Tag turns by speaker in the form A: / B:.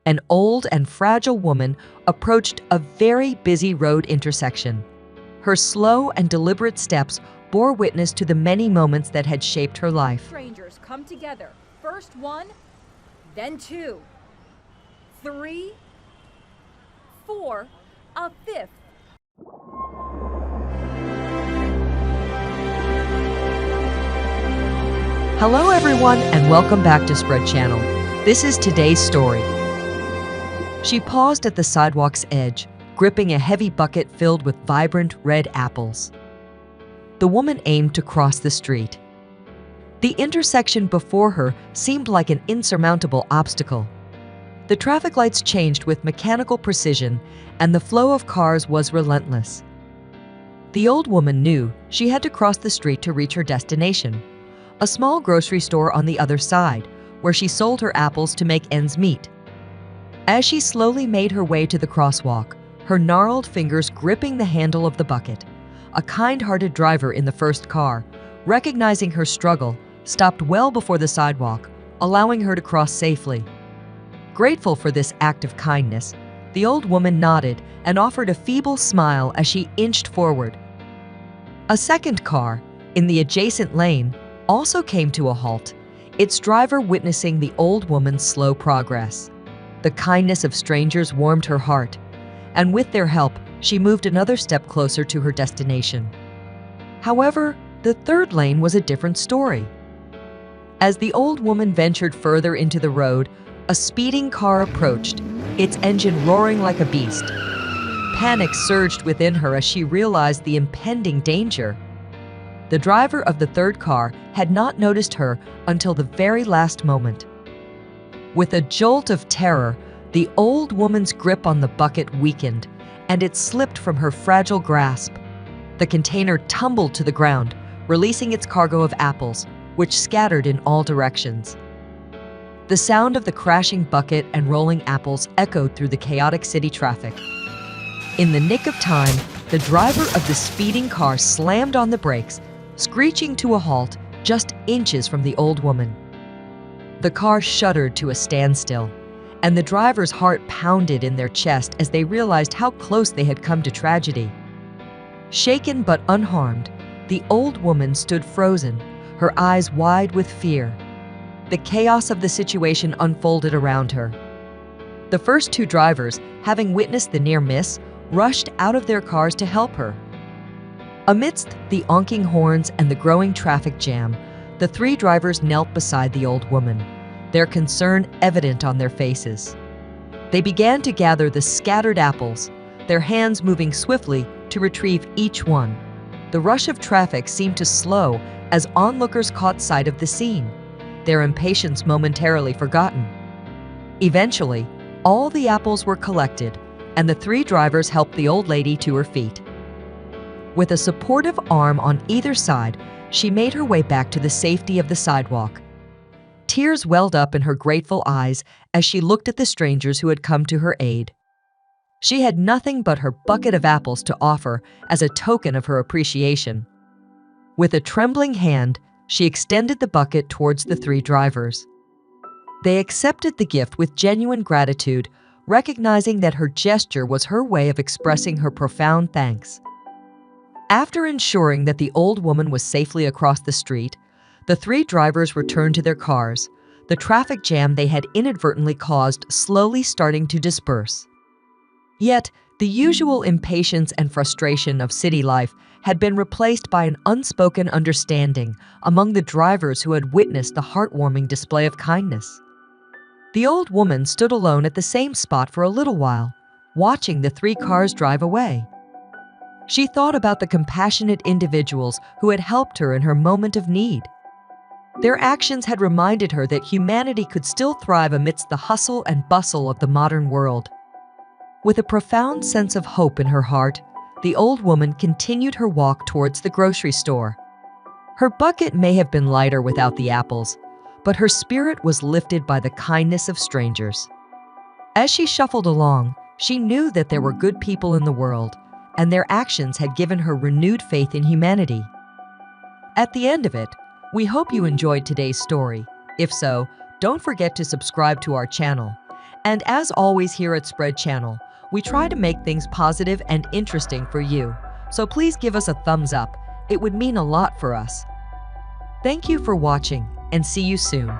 A: an old and fragile woman approached a very busy road intersection. Her slow and deliberate steps bore witness to the many moments that had shaped her life.
B: Strangers come together. First one, then two, three, four, a fifth.
A: Hello everyone and welcome back to Spread Channel. This is today's story. She paused at the sidewalk's edge, gripping a heavy bucket filled with vibrant red apples. The woman aimed to cross the street. The intersection before her seemed like an insurmountable obstacle. The traffic lights changed with mechanical precision, and the flow of cars was relentless. The old woman knew she had to cross the street to reach her destination, a small grocery store on the other side, where she sold her apples to make ends meet. As she slowly made her way to the crosswalk, her gnarled fingers gripping the handle of the bucket, a kind-hearted driver in the first car, recognizing her struggle, stopped well before the sidewalk, allowing her to cross safely. Grateful for this act of kindness, the old woman nodded and offered a feeble smile as she inched forward. A second car, in the adjacent lane, also came to a halt, its driver witnessing the old woman's slow progress. The kindness of strangers warmed her heart, and with their help, she moved another step closer to her destination. However, the third lane was a different story. As the old woman ventured further into the road, a speeding car approached, its engine roaring like a beast. Panic surged within her as she realized the impending danger. The driver of the third car had not noticed her until the very last moment. With a jolt of terror, the old woman's grip on the bucket weakened, and it slipped from her fragile grasp. The container tumbled to the ground, releasing its cargo of apples, which scattered in all directions. The sound of the crashing bucket and rolling apples echoed through the chaotic city traffic. In the nick of time, the driver of the speeding car slammed on the brakes, screeching to a halt just inches from the old woman. The car shuddered to a standstill, and the driver's heart pounded in their chest as they realized how close they had come to tragedy. Shaken but unharmed, the old woman stood frozen, her eyes wide with fear. The chaos of the situation unfolded around her. The first two drivers, having witnessed the near miss, rushed out of their cars to help her. Amidst the honking horns and the growing traffic jam, the three drivers knelt beside the old woman, their concern evident on their faces. They began to gather the scattered apples, their hands moving swiftly to retrieve each one. The rush of traffic seemed to slow as onlookers caught sight of the scene, their impatience momentarily forgotten. Eventually, all the apples were collected, and the three drivers helped the old lady to her feet. With a supportive arm on either side, she made her way back to the safety of the sidewalk. Tears welled up in her grateful eyes as she looked at the strangers who had come to her aid. She had nothing but her bucket of apples to offer as a token of her appreciation. With a trembling hand, she extended the bucket towards the three drivers. They accepted the gift with genuine gratitude, recognizing that her gesture was her way of expressing her profound thanks. After ensuring that the old woman was safely across the street, the three drivers returned to their cars, the traffic jam they had inadvertently caused slowly starting to disperse. Yet, the usual impatience and frustration of city life had been replaced by an unspoken understanding among the drivers who had witnessed the heartwarming display of kindness. The old woman stood alone at the same spot for a little while, watching the three cars drive away. She thought about the compassionate individuals who had helped her in her moment of need. Their actions had reminded her that humanity could still thrive amidst the hustle and bustle of the modern world. With a profound sense of hope in her heart, the old woman continued her walk towards the grocery store. Her bucket may have been lighter without the apples, but her spirit was lifted by the kindness of strangers. As she shuffled along, she knew that there were good people in the world, and their actions had given her renewed faith in humanity. At the end of it, we hope you enjoyed today's story. If so, don't forget to subscribe to our channel And as always here at Spread Channel, we try to make things positive and interesting for you. So please give us a thumbs up. It would mean a lot for us. Thank you for watching and see you soon.